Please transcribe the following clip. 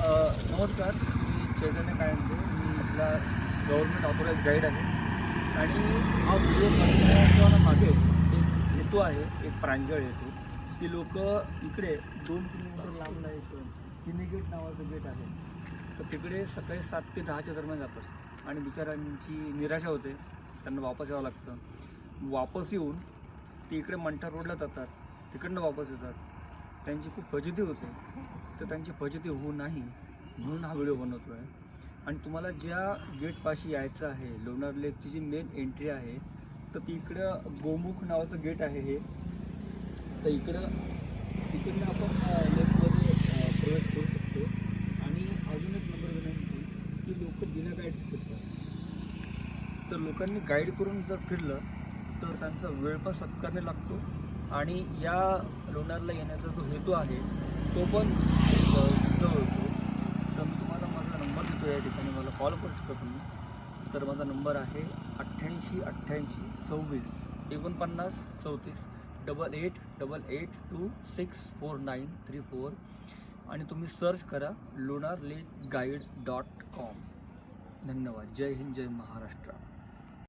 नमस्कार, मी चैतन्य कायंदे. मी इथला government authorise guide आहे आणि हा व्हिडिओ बनवण्याच्या मागे एक हेतू आहे, एक प्रांजळ हेतू, की लोक इकडे 2 किलोमीटर लांबला एक किनी गेट नावाचं गेट आहे, तर तिकडे सकाळी 7 ते 10च्या दरम्यान जातात आणि बिचाऱ्यांची निराशा होते, त्यांना वापस यावं लागतं. वापस येऊन ते इकडे मंठा रोडला जातात, तिकडनं वापस येतात, त्यांची खूप फजिती होते. तर त्यांची फजिती होऊ नाही म्हणून हा व्हिडिओ बनवतो आहे. आणि तुम्हाला ज्या गेटपाशी यायचं आहे, लोणार लेकची जी मेन एंट्री आहे, तर ती इकडं गोमुख नावाचं गेट आहे हे. तर इकडनं आपण लेकमध्ये प्रवेश करू शकतो. आणि अजून एक नंबर विनंती की लोक बिना गाईड्स फिरतात. तर लोकांनी गाईड करून जर फिरलं तर त्यांचा वेळ पण सत्कारने लागतो आणि या लोणारला येण्याचा जो हेतू आहे तो पण सिद्ध होतो. तर मी तुम्हाला माझा नंबर देतो, या ठिकाणी मला कॉल करू शकता तुम्ही. तर माझा नंबर आहे 88 88 26 49 34 8888264934. आणि तुम्ही सर्च करा lunarlakeguide.com. धन्यवाद. जय हिंद, जय महाराष्ट्र.